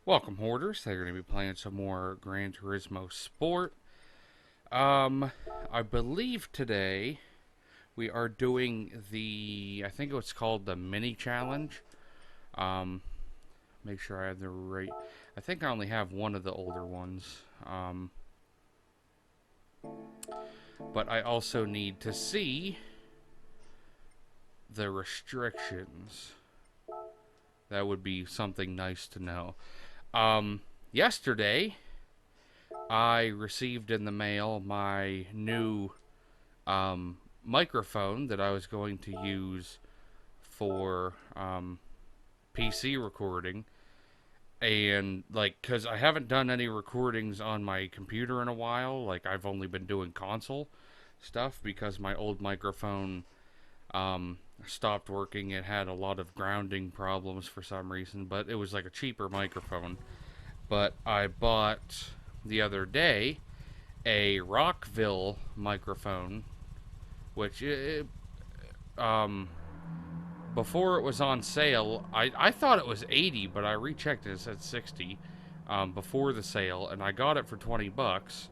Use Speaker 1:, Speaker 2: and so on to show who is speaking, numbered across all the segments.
Speaker 1: Welcome, Hoarders. They're going to be playing some more Gran Turismo Sport. I believe today we are doing I think it's called the mini challenge. Make sure I have the right, I think I only have one of the older ones. But I also need to see the restrictions. That would be something nice to know. Yesterday, I received in the mail my new microphone that I was going to use for PC recording. And, like, because I haven't done any recordings on my computer in a while. Like, I've only been doing console stuff because my old microphone stopped working. It had a lot of grounding problems for some reason, but it was like a cheaper microphone. But I bought the other day a Rockville microphone, which before it was on sale, I thought it was 80, but I rechecked it. It said 60 before the sale, and I got it for 20 bucks.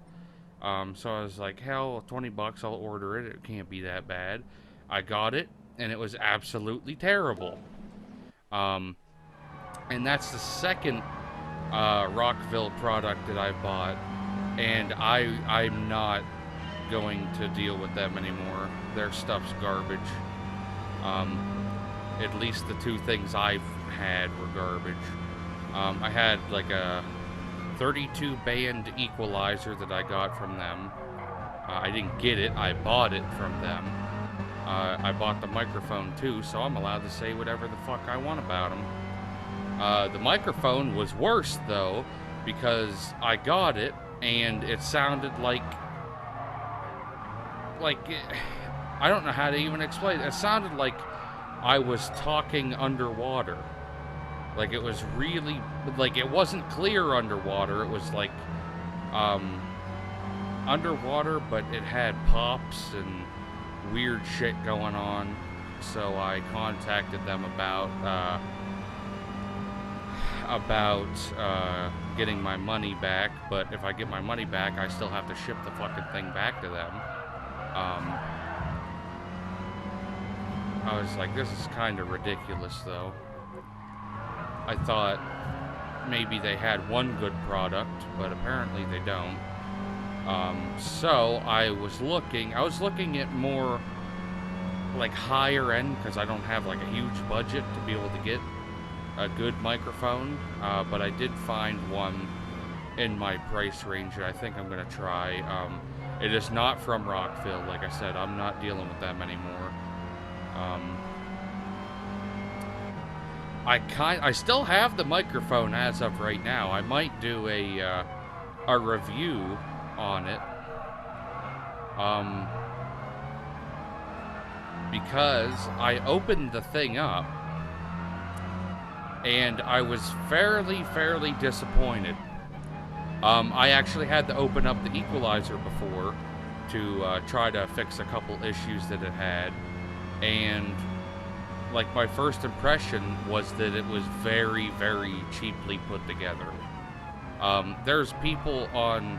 Speaker 1: So I was like, hell, 20 bucks, I'll order it. It can't be that bad. I got it, and it was absolutely terrible. And that's the second Rockville product that I bought, and I'm not going to deal with them anymore. Their stuff's garbage. At least the two things I've had were garbage. I had like a 32 band equalizer that I got from them. I didn't get it, I bought it from them. I bought the microphone too, so I'm allowed to say whatever the fuck I want about them. The microphone was worse though, because I got it and it sounded like I don't know how to even explain it. It sounded like I was talking underwater. Like, it was really, like, it wasn't clear underwater. It was like underwater, but it had pops and weird shit going on. So I contacted them about getting my money back. But if I get my money back, I still have to ship the fucking thing back to them. I was like, this is kind of ridiculous, though. I thought maybe they had one good product, but apparently they don't. So I was looking at more like higher end, because I don't have like a huge budget to be able to get a good microphone. But I did find one in my price range that I think I'm gonna try. It is not from Rockville, like I said. I'm not dealing with them anymore. I still have the microphone as of right now. I might do a review on it. Because I opened the thing up and I was fairly disappointed. I actually had to open up the equalizer before to try to fix a couple issues that it had, and like my first impression was that it was very cheaply put together. There's people on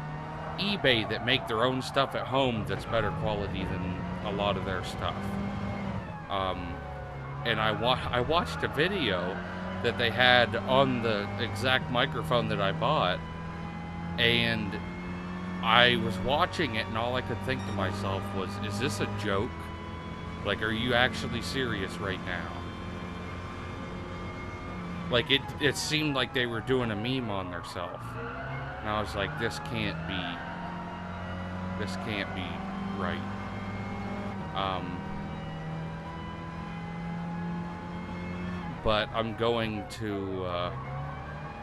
Speaker 1: eBay that make their own stuff at home that's better quality than a lot of their stuff. And I watched a video that they had on the exact microphone that I bought, and I was watching it, and all I could think to myself was, is this a joke? Like, are you actually serious right now? Like, it seemed like they were doing a meme on themselves. And I was like, this can't be right. But I'm going to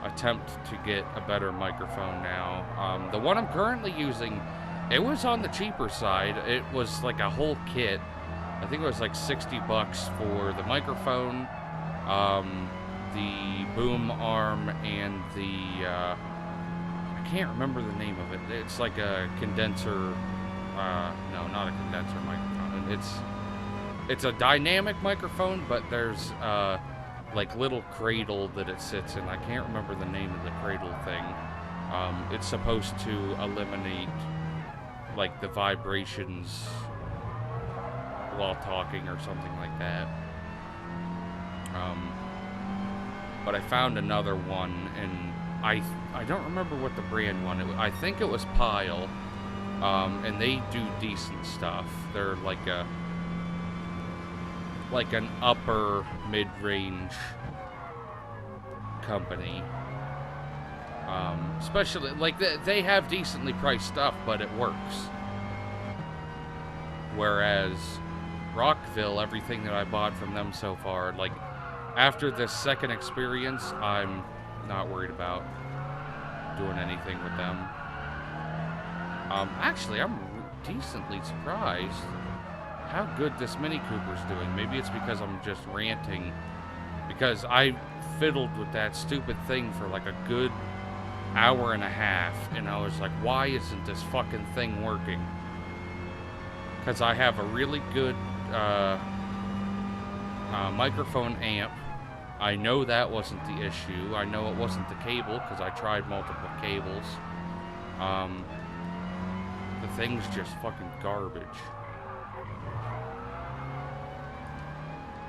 Speaker 1: attempt to get a better microphone now. The one I'm currently using, it was on the cheaper side. It was like a whole kit. I think it was like 60 bucks for the microphone, the boom arm, and the I can't remember the name of it. It's like a condenser. No, not a condenser microphone. It's a dynamic microphone, but there's like little cradle that it sits in. I can't remember the name of the cradle thing. It's supposed to eliminate like the vibrations while talking or something like that. But I found another one, and I don't remember what the brand one. I think it was Pile, and they do decent stuff. They're like an upper mid-range company. Especially like they have decently priced stuff, but it works. Whereas Rockville, everything that I bought from them so far, like after this second experience, I'm not worried about doing anything with them. Actually, I'm decently surprised how good this Mini Cooper's doing. Maybe it's because I'm just ranting, because I fiddled with that stupid thing for like a good hour and a half, and I was like, why isn't this fucking thing working? Because I have a really good microphone amp. I know that wasn't the issue. I know it wasn't the cable, because I tried multiple cables. The thing's just fucking garbage.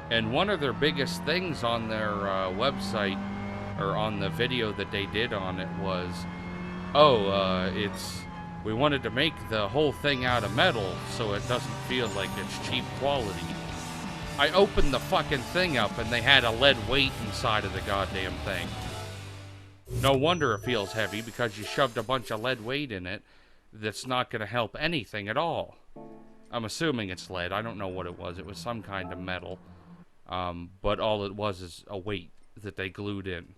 Speaker 1: And one of their biggest things on their website, or on the video that they did on it, was, we wanted to make the whole thing out of metal so it doesn't feel like it's cheap quality. I opened the fucking thing up and they had a lead weight inside of the goddamn thing. No wonder it feels heavy, because you shoved a bunch of lead weight in it that's not going to help anything at all. I'm assuming it's lead. I don't know what it was. It was some kind of metal. But all it was is a weight that they glued in.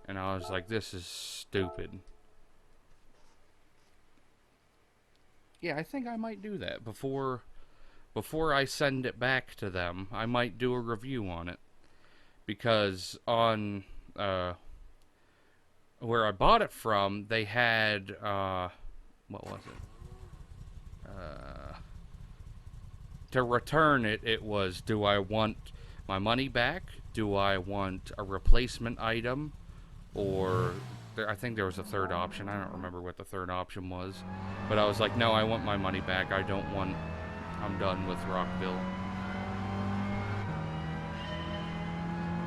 Speaker 1: And I was like, this is stupid. Yeah, I think I might do that before I send it back to them. I might do a review on it, because on where I bought it from, they had what was it? To return it, it was, do I want my money back? Do I want a replacement item? Or I think there was a third option. I don't remember what the third option was. But I was like, no, I want my money back. I'm done with Rockville.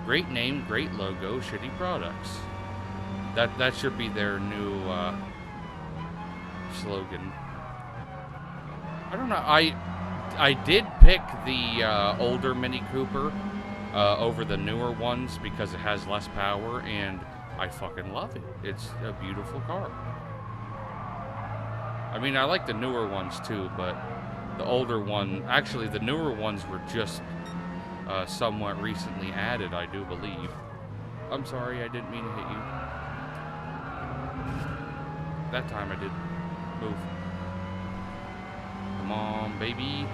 Speaker 1: Great name, great logo, shitty products. That should be their new slogan. I don't know. I did pick the older Mini Cooper over the newer ones because it has less power, and I fucking love it. It's a beautiful car. I mean, I like the newer ones too, but the older one, actually the newer ones were just somewhat recently added, I do believe. I'm sorry, I didn't mean to hit you. That time I did. Move. Come on, baby.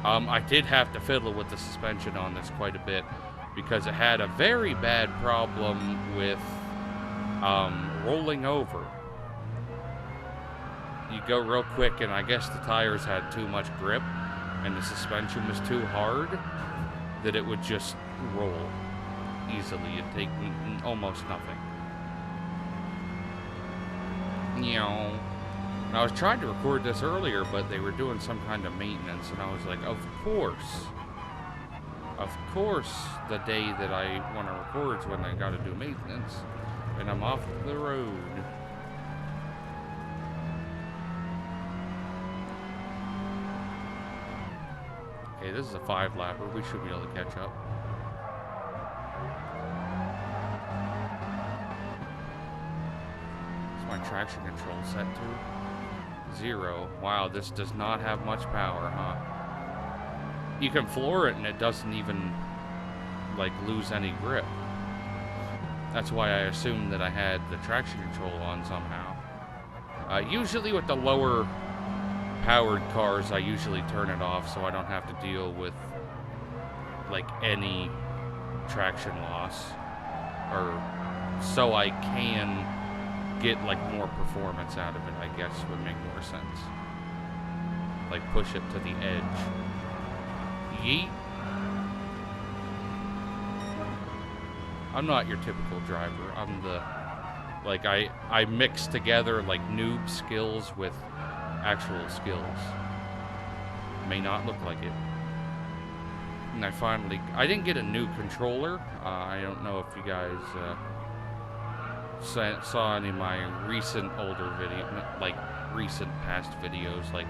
Speaker 1: I did have to fiddle with the suspension on this quite a bit, because it had a very bad problem with rolling over. You go real quick, and I guess the tires had too much grip, and the suspension was too hard, that it would just roll easily. It'd take almost nothing. And I was trying to record this earlier, but they were doing some kind of maintenance, and I was like, of course, the day that I want to record is when they got to do maintenance, and I'm off the road. Okay, this is a 5-lapper. We should be able to catch up. What's my traction control set to? 0. Wow, this does not have much power, huh? You can floor it and it doesn't even, like, lose any grip. That's why I assumed that I had the traction control on somehow. Usually with the lower powered cars, I usually turn it off so I don't have to deal with, like, any traction loss. Or so I can get like more performance out of it, I guess would make more sense. Like push it to the edge. Yeet. I'm not your typical driver. I'm the, like, I mix together like noob skills with actual skills. May not look like it. And I didn't get a new controller. I don't know if you guys saw any of my recent older like recent past videos, like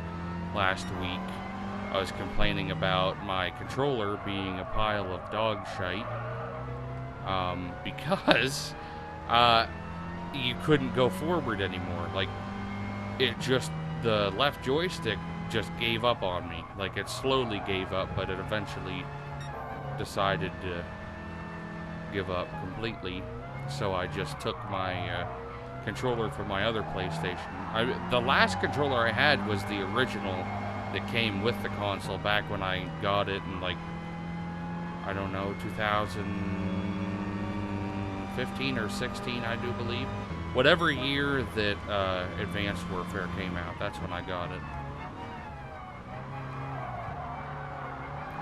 Speaker 1: last week. I was complaining about my controller being a pile of dog shite. Because you couldn't go forward anymore. Like, the left joystick just gave up on me. Like, it slowly gave up, but it eventually decided to give up completely. So I just took my controller from my other PlayStation. The last controller I had was the original that came with the console back when I got it in, like, I don't know, 2015 or 16, I do believe. Whatever year that Advanced Warfare came out, that's when I got it.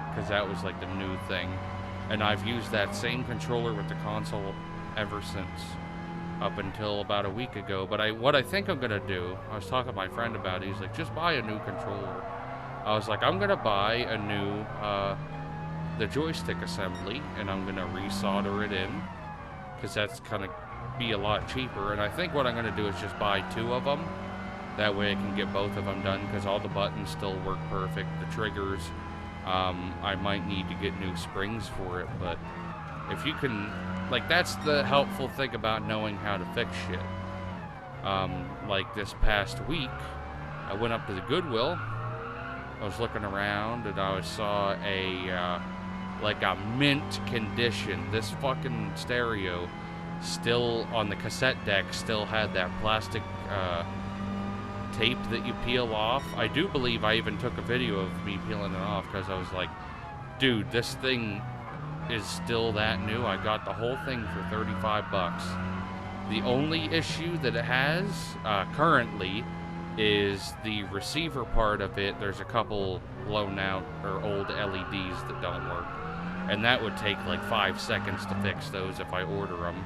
Speaker 1: Because that was like the new thing. And I've used that same controller with the console ever since. Up until about a week ago. But what I think I'm going to do, I was talking to my friend about it, he's like, just buy a new controller. I was like, I'm going to buy a new, the joystick assembly, and I'm going to resolder it in. Because that's kind of be a lot cheaper. And I think what I'm going to do is just buy 2 of them. That way I can get both of them done, because all the buttons still work perfect. The triggers, I might need to get new springs for it, but if you can, like, that's the helpful thing about knowing how to fix shit. Like this past week, I went up to the Goodwill. I was looking around and I saw like a mint condition. This fucking stereo still on the cassette deck still had that plastic tape that you peel off. I do believe I even took a video of me peeling it off, because I was like, dude, this thing is still that new. I got the whole thing for 35 bucks. The only issue that it has currently is the receiver part of it. There's a couple blown out or old LEDs that don't work, and that would take like 5 seconds to fix those if I order them.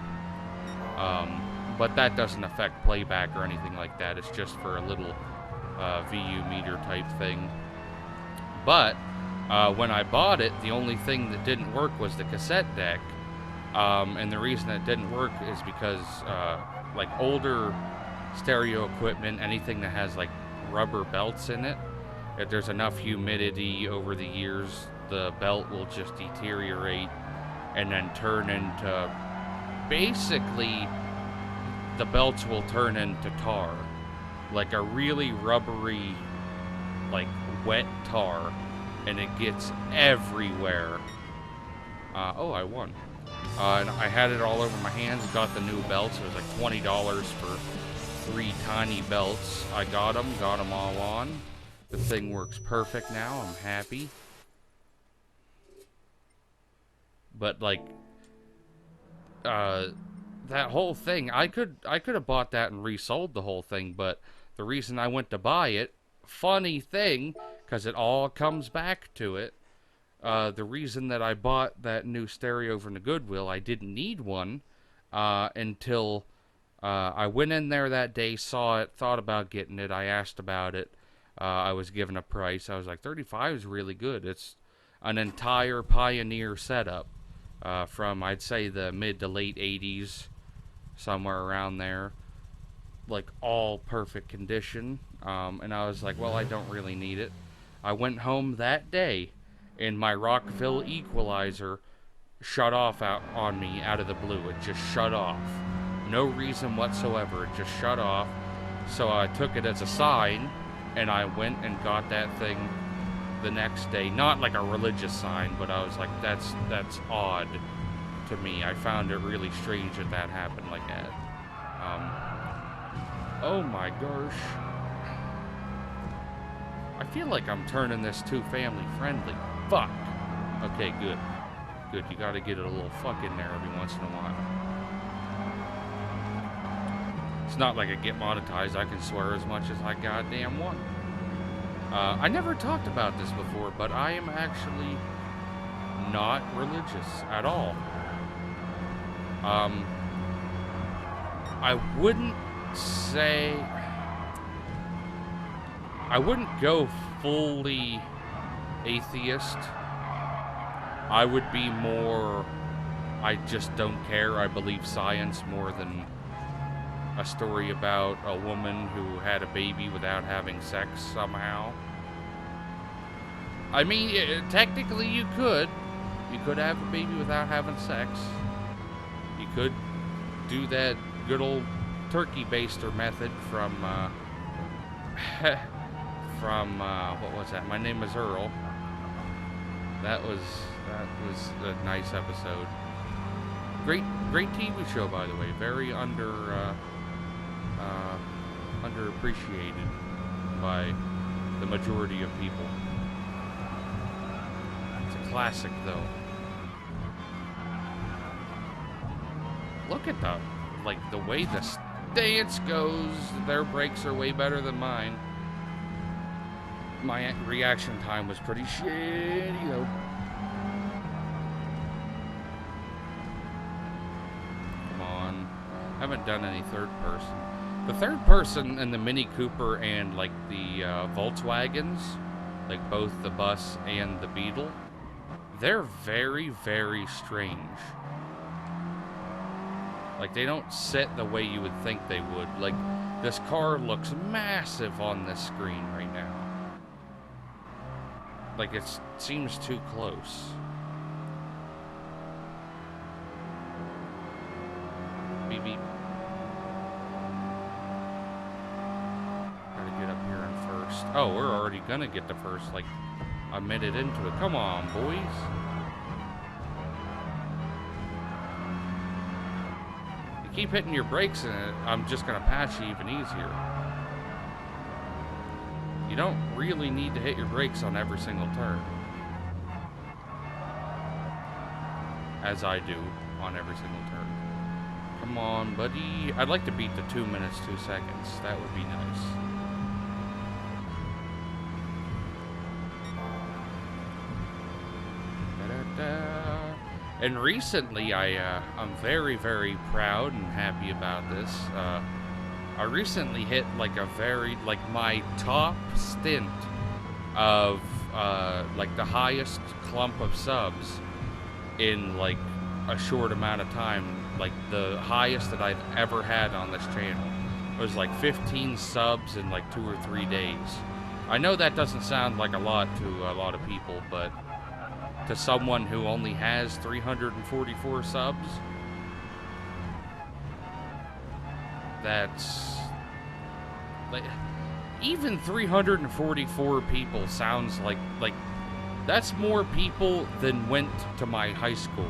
Speaker 1: But that doesn't affect playback or anything like that. It's just for a little VU meter type thing. But when I bought it, the only thing that didn't work was the cassette deck. And the reason it didn't work is because like older stereo equipment, anything that has like rubber belts in it, if there's enough humidity over the years, the belt will just deteriorate and then turn into, basically, the belts will turn into tar. Like a really rubbery, like wet tar, and it gets everywhere. Oh, I won. And I had it all over my hands, got the new belts. It was like $20 for 3 tiny belts. I got them all on. The thing works perfect now. I'm happy. But like, that whole thing, I could have bought that and resold the whole thing, but the reason I went to buy it, funny thing, because it all comes back to it, the reason that I bought that new stereo from the Goodwill, I didn't need one until I went in there that day, saw it, thought about getting it, I asked about it, I was given a price, I was like, 35 is really good. It's an entire Pioneer setup from, I'd say, the mid to late 80s, somewhere around there, like all perfect condition. And I was like, well, I don't really need it. I went home that day and my Rockville equalizer shut off on me out of the blue. It just shut off. No reason whatsoever. It just shut off. So I took it as a sign and I went and got that thing the next day. Not like a religious sign, but I was like, that's odd to me. I found it really strange that happened like that. Oh my gosh. I feel like I'm turning this too family friendly. Fuck. Okay, good. Good, you gotta get a little fuck in there every once in a while. It's not like I get monetized. I can swear as much as I goddamn want. I never talked about this before, but I am actually not religious at all. I wouldn't say... I wouldn't go fully atheist. I would be more... I just don't care. I believe science more than a story about a woman who had a baby without having sex somehow. I mean, technically you could. You could have a baby without having sex. You could do that good old turkey baster method from, what was that? My Name is Earl. That was a nice episode. Great TV show, by the way. Very underappreciated by the majority of people. It's a classic, though. Look at the way the stance goes. Their brakes are way better than mine. My reaction time was pretty shitty, though. Come on. I haven't done any third person. The third person in the Mini Cooper and, like, the Volkswagens, like both the bus and the Beetle, they're very, very strange. Like, they don't sit the way you would think they would. Like, this car looks massive on this screen right now. Like, it seems too close. Beep, beep. Gotta get up here in first. Oh, we're already gonna get to first, like, a minute into it. Come on, boys. You keep hitting your brakes and I'm just gonna pass you even easier. You don't really need to hit your brakes on every single turn. As I do on every single turn. Come on, buddy. I'd like to beat the 2 minutes, 2 seconds. That would be nice. Da-da-da. And recently, I'm very, very proud and happy about this. I recently hit like a my top stint of like the highest clump of subs in like a short amount of time. Like the highest that I've ever had on this channel. It was like 15 subs in like 2 or 3 days. I know that doesn't sound like a lot to a lot of people, but to someone who only has 344 subs, that's like, even 344 people sounds like that's more people than went to my high school.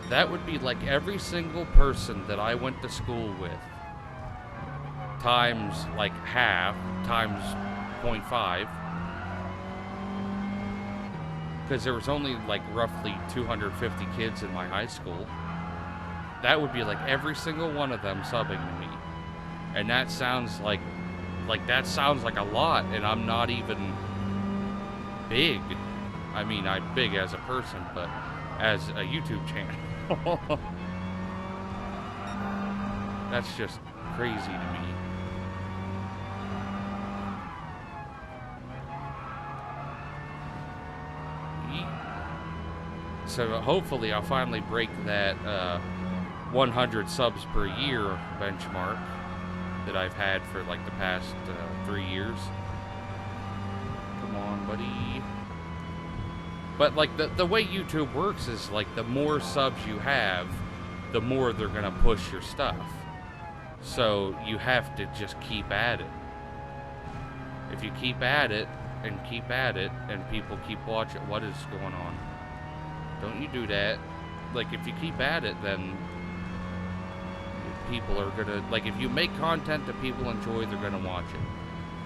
Speaker 1: That would be like every single person that I went to school with times like half times 0.5, because there was only like roughly 250 kids in my high school. That would be like every single one of them subbing to me. And that sounds like that sounds like a lot, and I'm not even big. I mean, I'm big as a person, but as a YouTube channel. That's just crazy to me. So hopefully I'll finally break that 100 subs per year benchmark that I've had for like the past 3 years. Come on, buddy. But like the way YouTube works is like the more subs you have, the more they're gonna push your stuff. So you have to just keep at it. If you keep at it and keep at it and people keep watching, what is going on? Don't you do that. Like if you keep at it, then people are gonna, like if you make content that people enjoy, they're gonna watch it.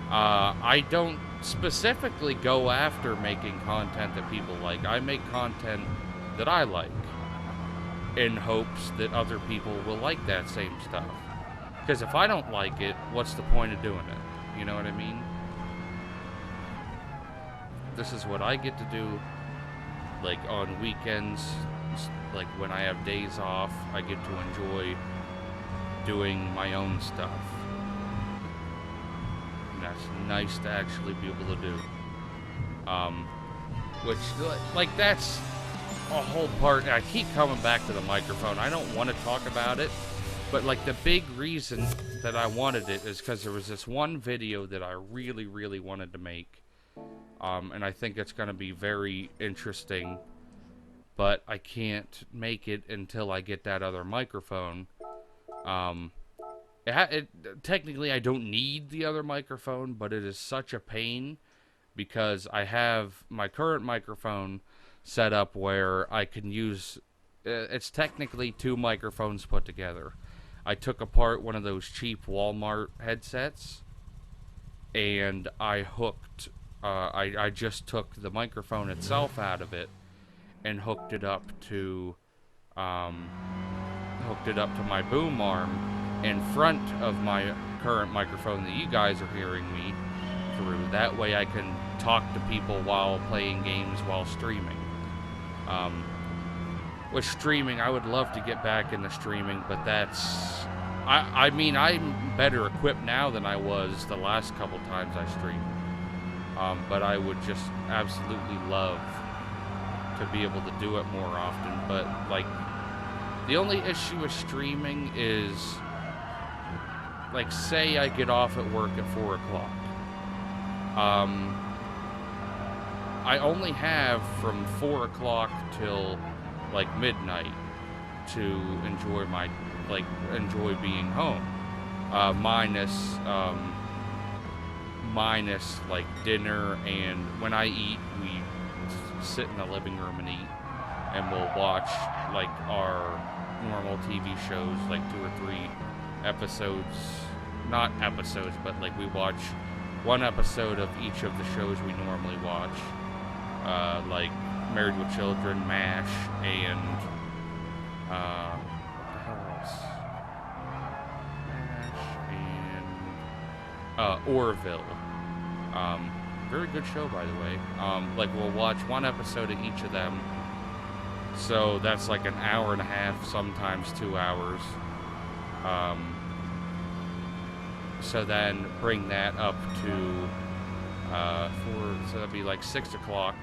Speaker 1: I don't specifically go after making content that people like. I make content that I like. in hopes that other people will like that same stuff. Because if I don't like it, what's the point of doing it? You know what I mean? This is what I get to do, like, on weekends, like, when I have days off, I get to enjoy doing my own stuff. And that's nice to actually be able to do. Which, like, that's a whole part. I keep coming back to the microphone. I don't want to talk about it, but, like, the big reason that I wanted it is because there was this one video that I really, really wanted to make. And I think it's going to be very interesting, but I can't make it until I get that other microphone. Technically, I don't need the other microphone, but it is such a pain because I have my current microphone set up where I can use... it's technically two microphones put together. I took apart one of those cheap Walmart headsets, and I hooked... I just took the microphone itself out of it and hooked it up to my boom arm in front of my current microphone that you guys are hearing me through. That way I can talk to people while playing games while streaming. With streaming, I would love to get back into streaming, but that's... I mean, I'm better equipped now than I was the last couple times I streamed. But I would just absolutely love to be able to do it more often. But, like, the only issue with streaming is, like, say I get off at work at 4 o'clock. I only have from 4 o'clock till, like, midnight to enjoy my, like, enjoy being home. Minus like dinner, and when I eat, we sit in the living room and eat, and we'll watch like our normal TV shows, like 2 or 3 episodes, not episodes, but like we watch one episode of each of the shows we normally watch, like Married with Children, MASH, and what the hell else? MASH and Orville. Very good show, by the way. Like, we'll watch one episode of each of them. So that's like an hour and a half, sometimes 2 hours. So then bring that up to, so that'd be like 6 o'clock.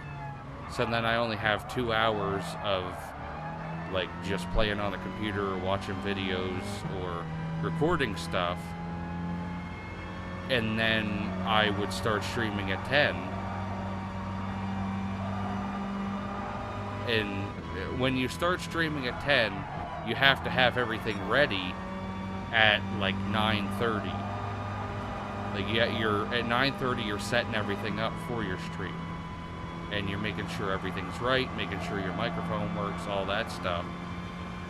Speaker 1: So then I only have 2 hours of, like, just playing on the computer or watching videos or recording stuff. And then I would start streaming at 10. And when you start streaming at 10, you have to have everything ready at like 9:30. Like, you're at 9:30, you're setting everything up for your stream. And you're making sure everything's right, making sure your microphone works, all that stuff.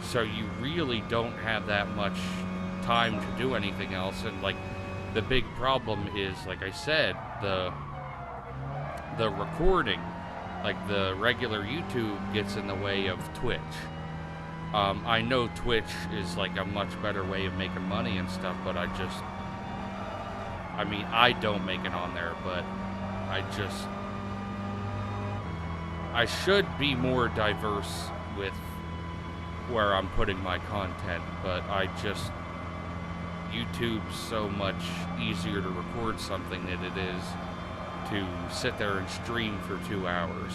Speaker 1: So you really don't have that much time to do anything else. And, like, the big problem is, like I said, the recording. Like, the regular YouTube gets in the way of Twitch. I know Twitch is, like, a much better way of making money and stuff, but I don't make it on there, but I should be more diverse with where I'm putting my content, but YouTube's so much easier to record something than it is to sit there and stream for 2 hours.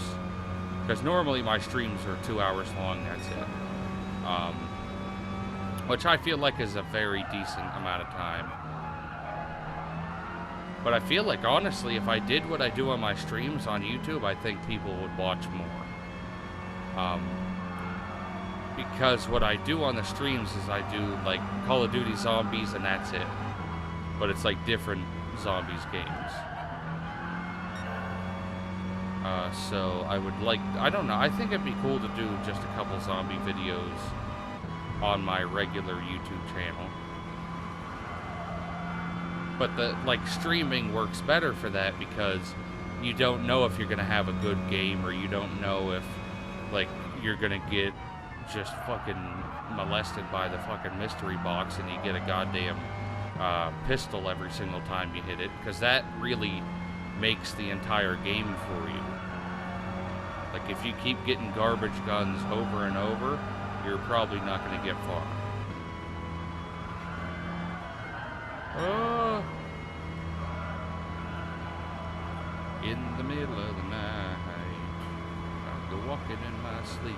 Speaker 1: Because normally my streams are 2 hours long, that's it. Which I feel like is a very decent amount of time. But I feel like, honestly, if I did what I do on my streams on YouTube, I think people would watch more. Because what I do on the streams is I do, like, Call of Duty Zombies, and that's it. But it's, like, different Zombies games. So I would like... I don't know. I think it'd be cool to do just a couple zombie videos on my regular YouTube channel. But streaming works better for that because you don't know if you're going to have a good game, or you don't know if, like, you're going to get just fucking molested by the fucking mystery box and you get a goddamn pistol every single time you hit it, because that really makes the entire game for you. Like, if you keep getting garbage guns over and over, you're probably not going to get far. Oh! In the middle of the night, I go walking in my sleep.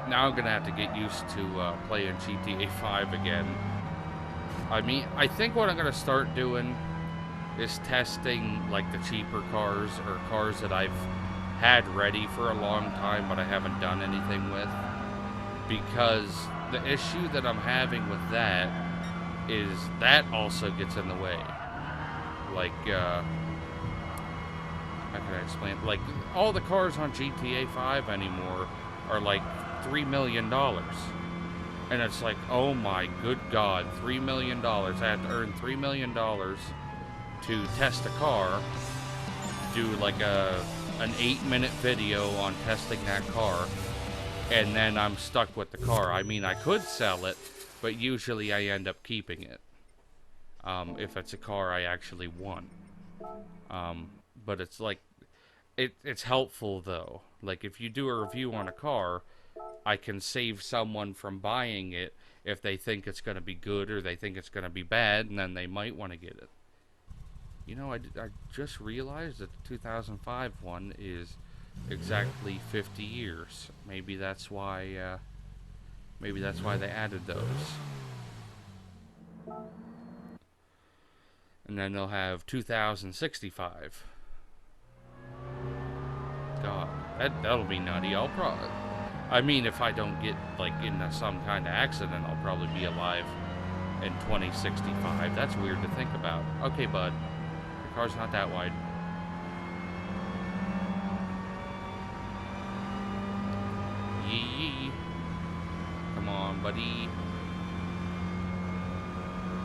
Speaker 1: Now I'm gonna have to get used to playing GTA 5 again. I mean, I think what I'm gonna start doing is testing like the cheaper cars, or cars that I've had ready for a long time but I haven't done anything with. Because the issue that I'm having with that is that also gets in the way. Like, how can I explain? Like, all the cars on GTA 5 anymore are like $3 million. And it's like, oh my good God, $3 million. I have to earn $3 million to test a car, do like an 8-minute video on testing that car, and then I'm stuck with the car. I mean, I could sell it, but usually I end up keeping it. If it's a car I actually want. But it's like, it's helpful though. Like, if you do a review on a car, I can save someone from buying it if they think it's going to be good or they think it's going to be bad, and then they might want to get it. You know, I just realized that the 2005 one is exactly 50 years. Maybe that's why they added those. And then they'll have 2065. God, that'll be nutty. I mean, if I don't get, like, into some kind of accident, I'll probably be alive in 2065. That's weird to think about. Okay, bud. Your car's not that wide. Yee. Come on, buddy.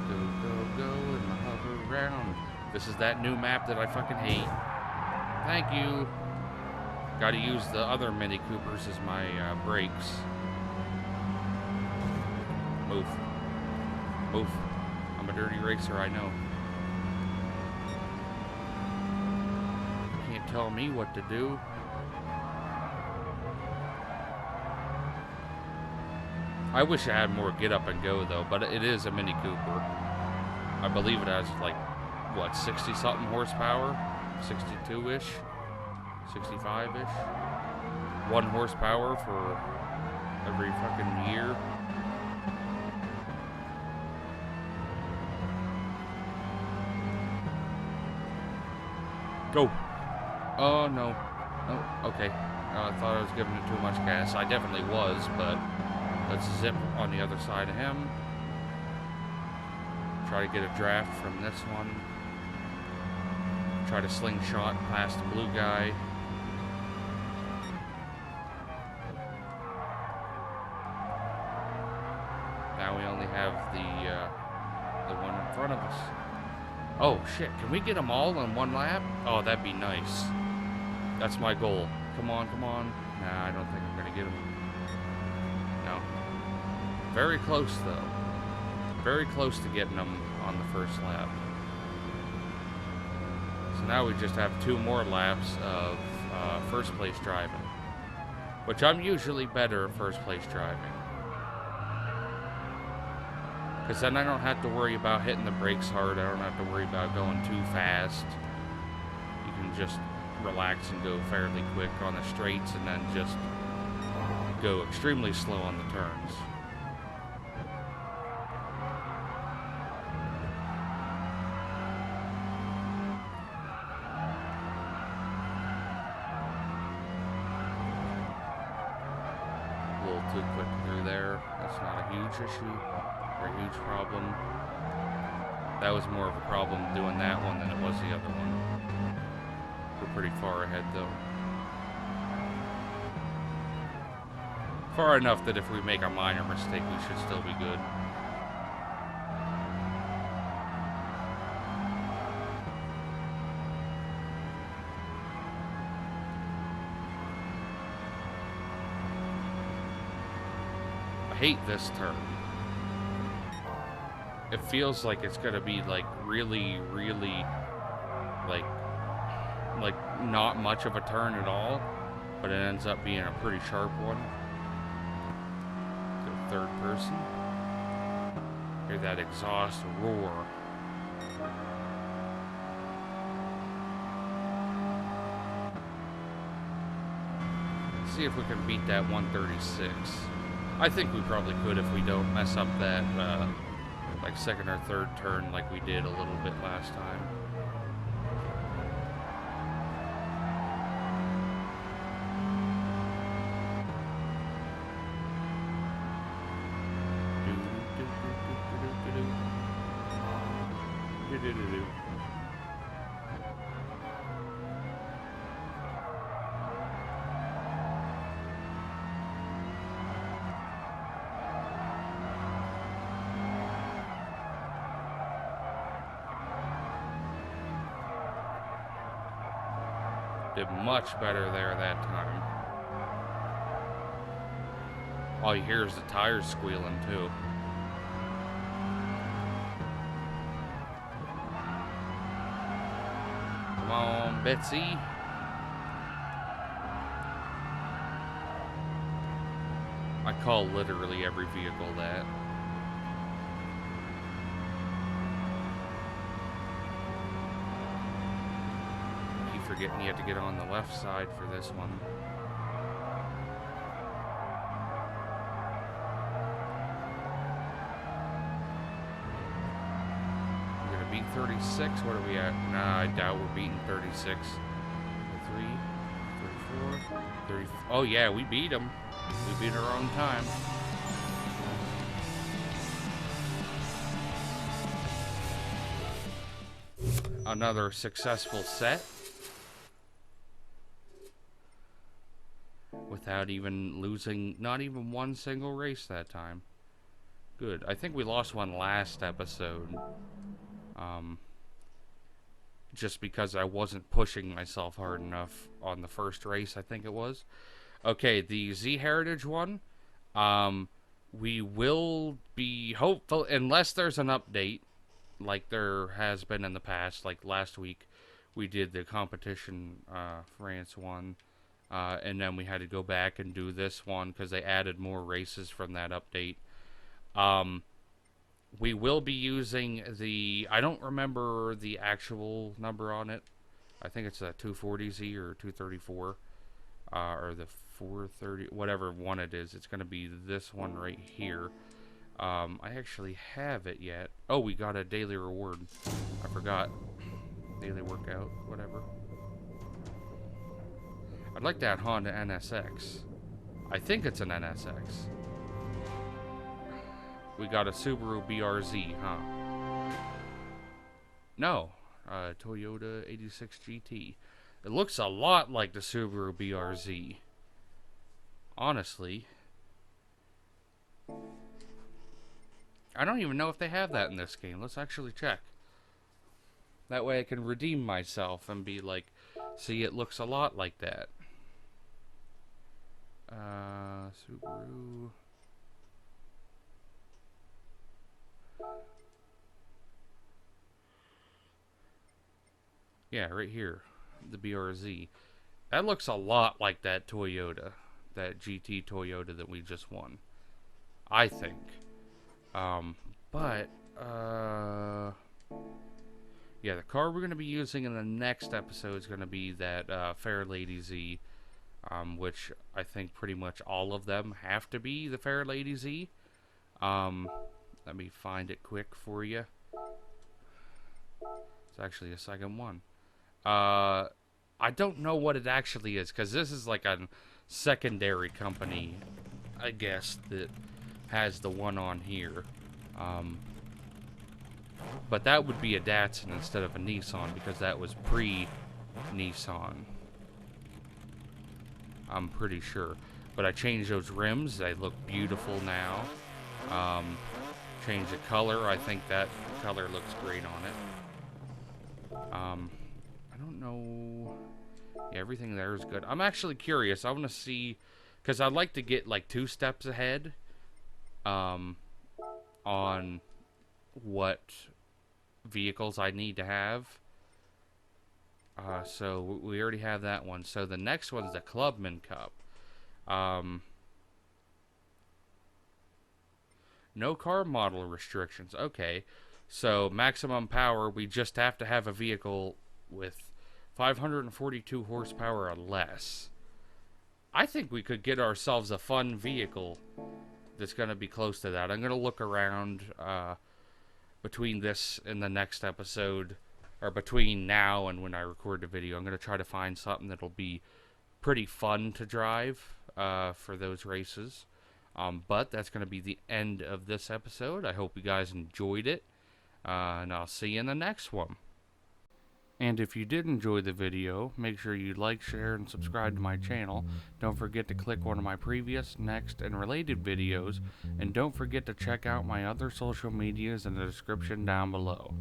Speaker 1: Go, and hover around. This is that new map that I fucking hate. Thank you. Gotta use the other Mini Coopers as my brakes. Move. Move. I'm a dirty racer, I know. You can't tell me what to do. I wish I had more get up and go though, but it is a Mini Cooper. I believe it has like, what, 60 something horsepower? 62-ish? 65-ish? 1 horsepower for every fucking year. Go! Oh, no. Oh, okay. I thought I was giving it too much gas. I definitely was, but let's zip on the other side of him. Try to get a draft from this one. Try to slingshot past the blue guy. Now we only have the one in front of us. Oh shit, can we get them all in one lap? Oh, that'd be nice. That's my goal. Come on, come on. Nah, I don't think I'm gonna get them. No. Very close though. Very close to getting them on the first lap. So now we just have 2 more laps of first place driving. Which I'm usually better at first place driving. Because then I don't have to worry about hitting the brakes hard. I don't have to worry about going too fast. You can just relax and go fairly quick on the straights and then just go extremely slow on the turns. A little too quick through there. That's not a huge issue. A huge problem. That was more of a problem doing that one than it was the other one. We're pretty far ahead though. Far enough that if we make a minor mistake, we should still be good. I hate this turn. It feels like it's gonna be like really, really like not much of a turn at all, but it ends up being a pretty sharp one. Go third person. Hear that exhaust roar. Let's see if we can beat that 136. I think we probably could if we don't mess up that like second or third turn like we did a little bit last time. Did much better there that time. All you hear is the tires squealing too. Come on, Betsy. I call literally every vehicle that. Forgetting you have to get on the left side for this one. We're gonna beat 36. What are we at? Nah, I doubt we're beating 36. 33, 34, 30. Oh yeah, we beat them. We beat our own time. Another successful set. Without even losing, not even one single race that time. Good. I think we lost one last episode. Just because I wasn't pushing myself hard enough on the first race, I think it was. Okay, the Z Heritage one. We will be hopeful, unless there's an update, like there has been in the past. Like last week, we did the competition France one. And then we had to go back and do this one because they added more races from that update. We will be using the... I don't remember the actual number on it. I think it's a 240Z or 234. Or the 430... Whatever one it is. It's going to be this one right here. I actually have it yet. Oh, we got a daily reward. I forgot. Daily workout. Whatever. I'd like that Honda NSX. I think it's an NSX. We got a Subaru BRZ, huh? No. Toyota 86 GT. It looks a lot like the Subaru BRZ. Honestly. I don't even know if they have that in this game. Let's actually check. That way I can redeem myself and be like, see, it looks a lot like that. Subaru. Yeah, right here. The BRZ. That looks a lot like that Toyota. That GT Toyota that we just won. I think. Yeah, the car we're going to be using in the next episode is going to be that Fair Lady Z. Which I think pretty much all of them have to be the Fair Lady Z. Let me find it quick for you. It's actually a second one. I don't know what it actually is, because this is like a secondary company, I guess, that has the one on here. But that would be a Datsun instead of a Nissan, because that was pre-Nissan. I'm pretty sure. But I changed those rims. They look beautiful now. Changed the color. I think that color looks great on it. I don't know. Yeah, everything there is good. I'm actually curious. I want to see, because I'd like to get like 2 steps ahead on what vehicles I need to have. So we already have that one. So the next one's the Clubman Cup. No car model restrictions. Okay. So maximum power, we just have to have a vehicle with 542 horsepower or less. I think we could get ourselves a fun vehicle that's going to be close to that. I'm going to look around between this and the next episode, or between now and when I record the video. I'm going to try to find something that'll be pretty fun to drive for those races. But that's going to be the end of this episode. I hope you guys enjoyed it, and I'll see you in the next one. And if you did enjoy the video, make sure you like, share, and subscribe to my channel. Don't forget to click one of my previous, next, and related videos. And don't forget to check out my other social medias in the description down below.